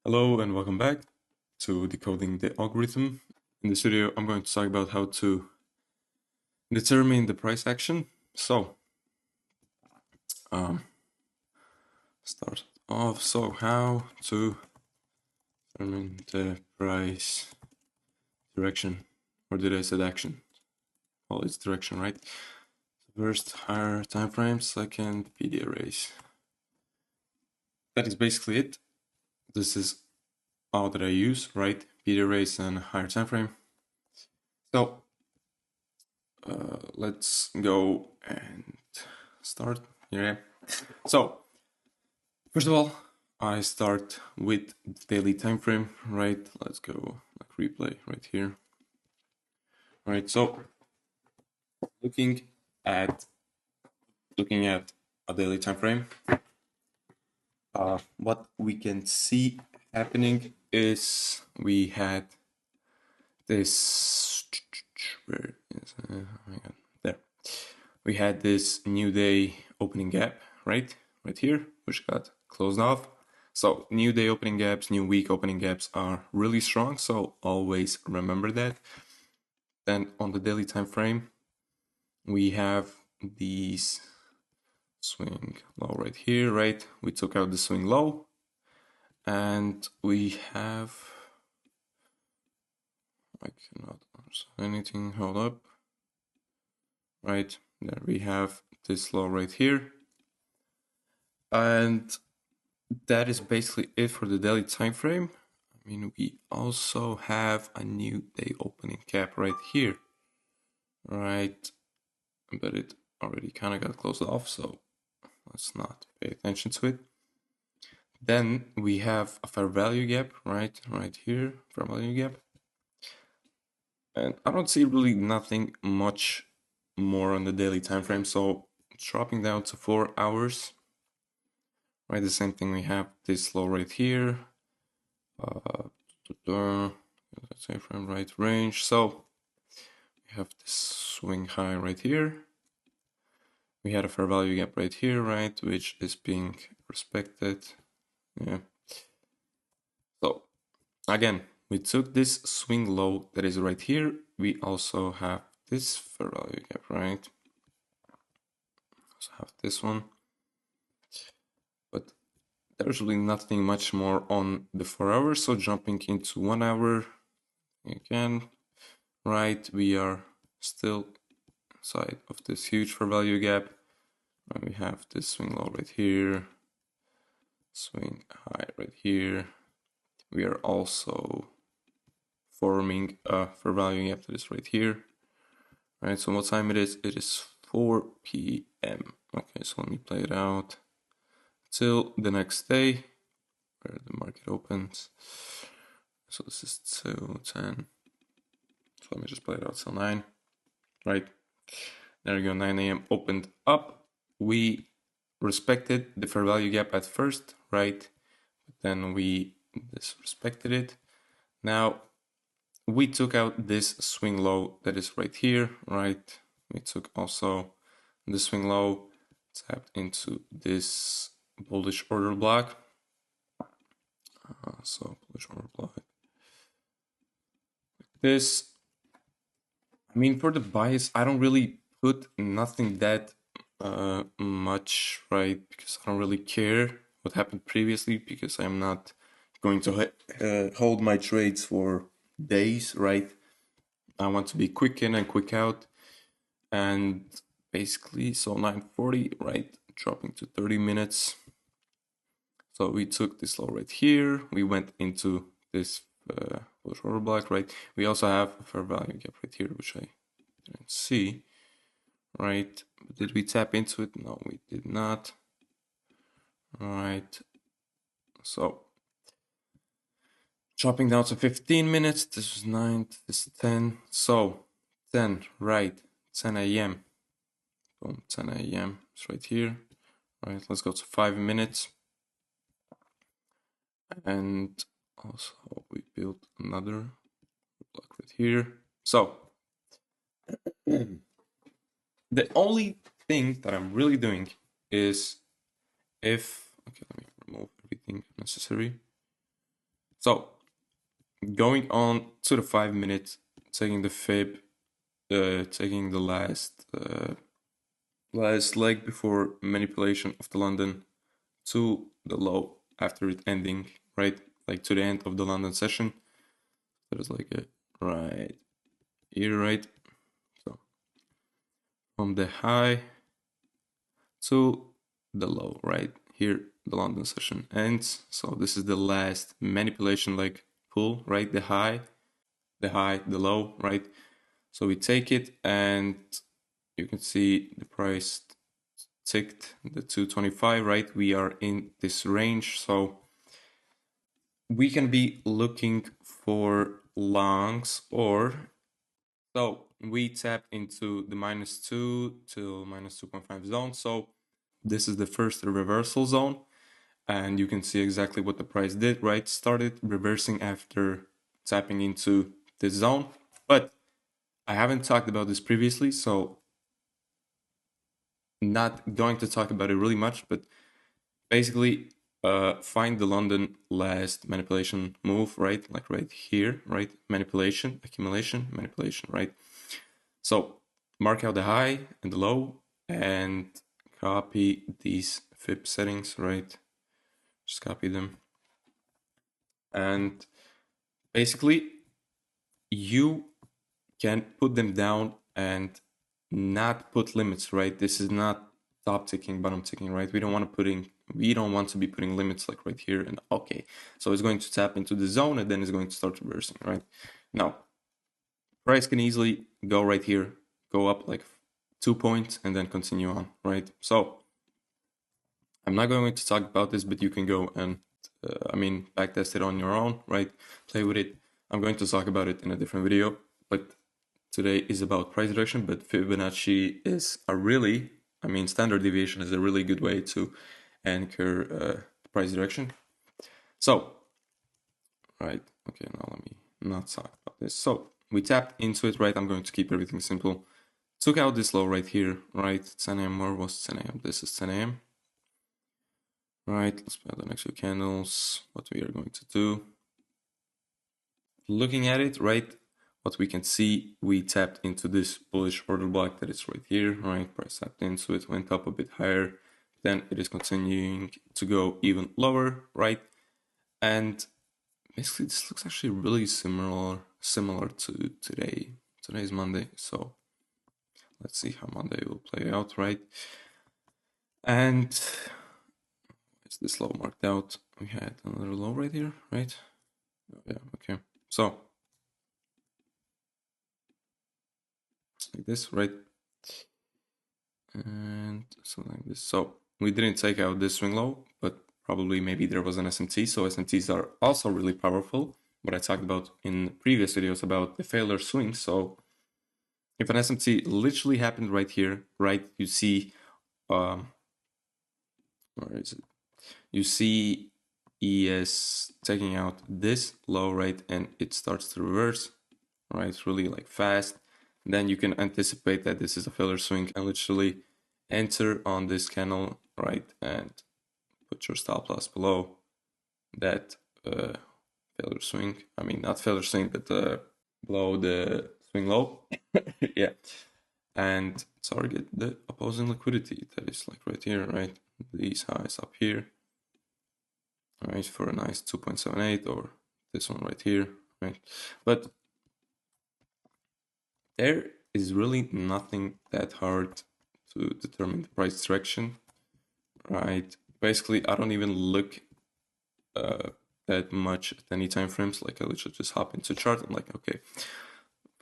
Hello and welcome back to Decoding the Algorithm. In this video, I'm going to talk about how to determine the price action. So, start off. So, how to determine the price direction, or did I say action? Well, it's direction, right? First, higher time frame. Second, PD arrays. That is basically it. This is all that I use, right? PD arrays and higher time frame. So, let's go and start here. So, first of all, I start with the daily time frame, right? Let's go like replay right here. Right, so looking at a daily time frame, what we can see happening is we had this. Where is oh my god, there. We had this new day opening gap, right here, which got closed off. So new day opening gaps, new week opening gaps are really strong, so always remember that. Then on the daily time frame, we have these swing low right here, right? We took out the swing low, and we have, I cannot answer anything, hold up. Right, there we have this low right here. And that is basically it for the daily time frame. I mean, we also have a new day opening gap right here, right? But it already kind of got closed off, so let's not pay attention to it. Then we have a fair value gap, right here, fair value gap. And I don't see really nothing much more on the daily time frame, so dropping down to 4 hours. Right, the same thing, we have this low right here. Let's say from right range. So we have this swing high right here. We had a fair value gap right here, right, which is being respected. Yeah. So again, we took this swing low that is right here. We also have this fair value gap, right? Also have this one. But there's really nothing much more on the 4 hours. So jumping into 1 hour again, right, we are still inside of this huge fair value gap. And we have this swing low right here, swing high right here. We are also forming a fair value gap that is right here. Right, so what time it is? It is 4 p.m. Okay, so let me play it out till the next day where the market opens. So this is 2:10. So let me just play it out till 9. Right, there we go. 9 a.m. opened up. We respected the fair value gap at first, right? But then we disrespected it. Now we took out this swing low that is right here, right? We took also the swing low, tapped into this bullish order block. So bullish order block like this. I mean, for the bias, I don't really put nothing that much, right? Because I don't really care what happened previously, because I'm not going to hold my trades for days, right? I want to be quick in and quick out. And basically, so 9:40, right? Dropping to 30 minutes. So we took this low right here. We went into this bullish order block, right? We also have a fair value gap right here, which I didn't see, right? But did we tap into it? No, we did not. All right. So dropping down to 15 minutes. This was 9, this is 10. So 10, right? 10 a.m. Boom, 10 a.m. It's right here. All right, let's go to 5 minutes. And also we built another block right here. So the only thing that I'm really doing is if, okay, let me remove everything necessary. So going on to the 5 minute, taking the fib, taking the last leg before manipulation of the London to the low after it ending, right? Like to the end of the London session. There's like a right here, right? So from the high to the low, right? Here the London session ends. So this is the last manipulation like pull, right? The high, the low, right? So we take it and you can see the price ticked the 225, right? We are in this range. So we can be looking for longs, or so we tap into the -2 to -2.5 zone. So this is the first reversal zone, and you can see exactly what the price did, right? Started reversing after tapping into this zone, but I haven't talked about this previously, so not going to talk about it really much, but basically find the London last manipulation move, right? Like right here, right? Manipulation, accumulation, manipulation, right? So mark out the high and the low and copy these fib settings, right? Just copy them. And basically you can put them down and not put limits, right? This is not top ticking, bottom ticking, right? We don't want to be putting limits like right here and okay. So it's going to tap into the zone and then it's going to start reversing, right? Now, price can easily go right here, go up like 2 points and then continue on, right? So I'm not going to talk about this, but you can go and backtest it on your own, right? Play with it. I'm going to talk about it in a different video, but today is about price direction. But Fibonacci is standard deviation is a really good way to anchor price direction. So, right, okay, now let me not talk about this. So we tapped into it, right? I'm going to keep everything simple. Took out this low right here, right? 10 a.m. Where was 10 a.m.? This is 10 a.m. Right, let's play the next few candles. What we are going to do. Looking at it, right, what we can see, we tapped into this bullish order block that is right here, right? Price tapped into it, went up a bit higher, then it is continuing to go even lower, right? And basically this looks actually really similar to today. Today is Monday, so let's see how Monday will play out, right? And is this low marked out? We had another low right here, right? Oh, yeah, okay. So like this, right? And something like this. So we didn't take out this swing low, but probably maybe there was an SMT. So SMTs are also really powerful. What I talked about in previous videos about the failure swing. So if an SMT literally happened right here, right, you see, where is it? You see ES taking out this low, right, and it starts to reverse, right, really like fast. Then you can anticipate that this is a failure swing and literally enter on this candle, right, and put your stop loss below that failure swing. I mean, not failure swing, but below the swing low. Yeah. And target the opposing liquidity that is like right here, right? These highs up here, right, for a nice 2.78, or this one right here, right? But there is really nothing that hard to determine the price direction, right? Basically, I don't even look that much at any time frames. Like I literally just hop into chart. I'm like, okay,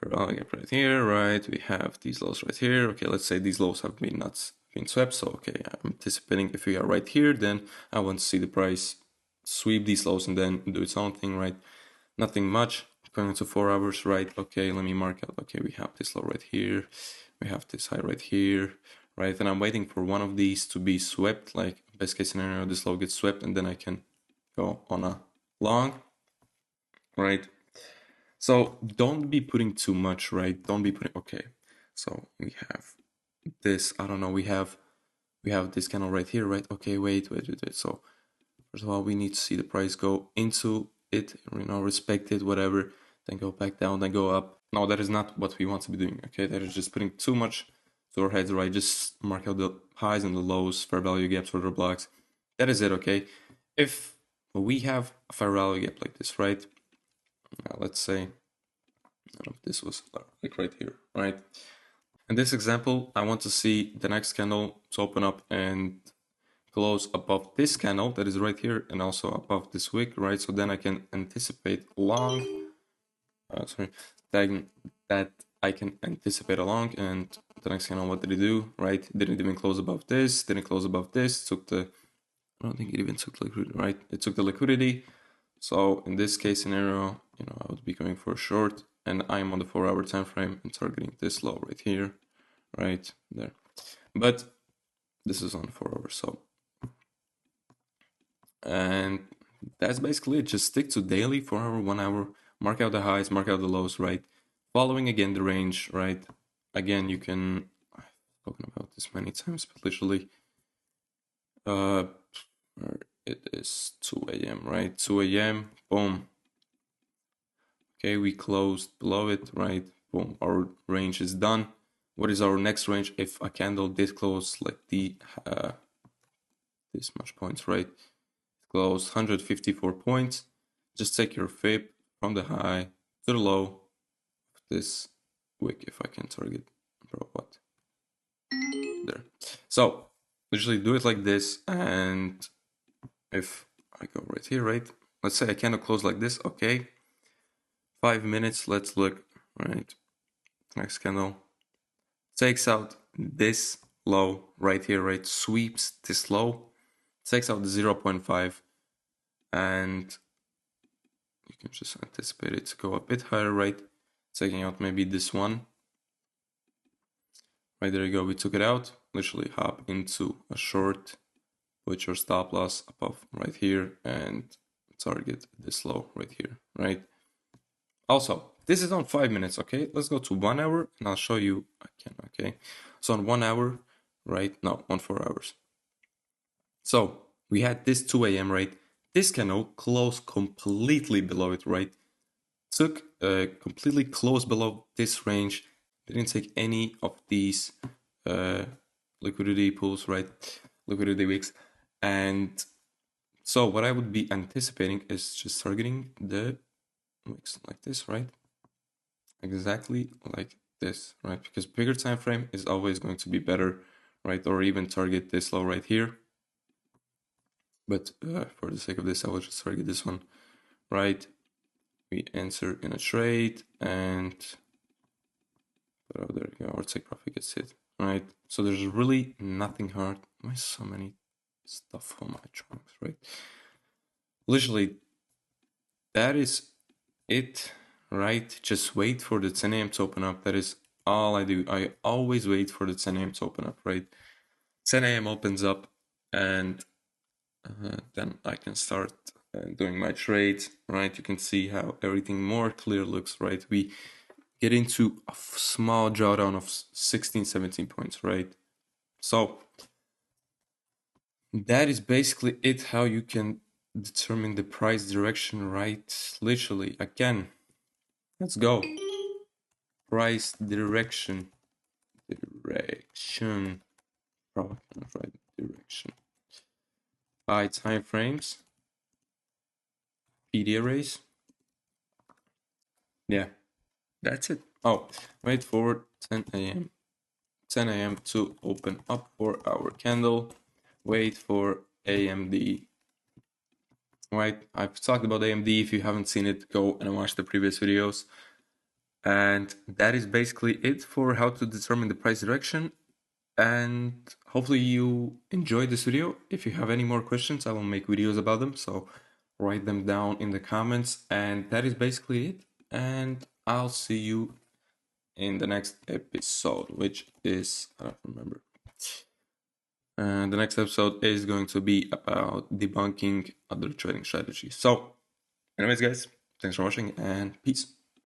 right here, right? We have these lows right here. Okay, let's say these lows have been swept. So okay, I'm anticipating if we are right here, then I want to see the price sweep these lows and then do its own thing, right? Nothing much. Going into 4 hours, right? Okay, let me mark out. Okay, we have this low right here. We have this high right here, right? And I'm waiting for one of these to be swept. Like best case scenario, this low gets swept, and then I can go on a long, right? So don't be putting too much, right? Don't be putting, okay. So we have this, I don't know, we have this candle right here, right? Okay, wait. So first of all, we need to see the price go into it, respect it, whatever, then go back down, then go up. No, that is not what we want to be doing, okay? That is just putting too much to our heads, right? Just mark out the highs and the lows, fair value gaps, order blocks. That is it, okay? If we have a fair value gap like this, right? Let's say this was like right here, right? In this example, I want to see the next candle to open up and close above this candle that is right here and also above this wick, right? So then I can anticipate along, that I can anticipate along. And the next candle, what did it do, right? Didn't even close above this, didn't close above this, took the, I don't think it even took liquidity, right? It took the liquidity. So in this case scenario, I would be going for a short, and I'm on the 4-hour time frame and targeting this low right here, right there. But this is on 4 hours, so. And that's basically it. Just stick to daily 4-hour, 1 hour, mark out the highs, mark out the lows, right? Following again the range, right? Again, you can, I've spoken about this many times, but literally, it is 2 a.m., right? 2 a.m., boom. Okay, we closed below it, right? Boom, our range is done. What is our next range? If a candle did close like this much points, right? Close 154 points. Just take your fib from the high to the low. This wick, if I can target, bro, what? There. So literally do it like this, and if I go right here, right? Let's say I cannot close like this, okay? 5 minutes, let's look, right? Next candle takes out this low right here, right? Sweeps this low, takes out the 0.5, and you can just anticipate it to go a bit higher, right? Taking out maybe this one. Right, there you go, we took it out. Literally hop into a short, put your stop loss above right here, and target this low right here, right? Also, this is on 5 minutes, okay? Let's go to 1 hour and I'll show you again, okay? So on 1 hour, right? No, on 4 hours. So we had this 2 a.m., right? This candle closed completely below it, right? Took completely close below this range. Didn't take any of these liquidity pools, right? Liquidity wicks. And so what I would be anticipating is just targeting the wicks like this, right? Exactly like this, right? Because bigger time frame is always going to be better, right? Or even target this low right here. But for the sake of this, I will just target this one, right? We enter in a trade and oh, there you go, our take profit gets hit, right? So there's really nothing hard. Why so many stuff on my trunks, right? Literally, that is it, right? Just wait for the 10 a.m. to open up. That is all I do. I always wait for the 10 a.m. to open up, right? 10 a.m. opens up, and then I can start doing my trades, right? You can see how everything more clear looks, right? We get into a small drawdown of 16, 17 points, right? So that is basically it, how you can determine the price direction, right? Literally, again, let's go. Price direction. Probably not right, direction. By time frames. PD arrays. Yeah, that's it. Oh, wait for 10 a.m. 10 a.m. to open up for our candle. Wait for AMD. Right, I've talked about AMD. If you haven't seen it, go and watch the previous videos. And that is basically it for how to determine the price direction. And hopefully you enjoyed this video. If you have any more questions, I will make videos about them. So write them down in the comments. And that is basically it. And I'll see you in the next episode, which is, I don't remember. And the next episode is going to be about debunking other trading strategies. So anyways, guys, thanks for watching and peace.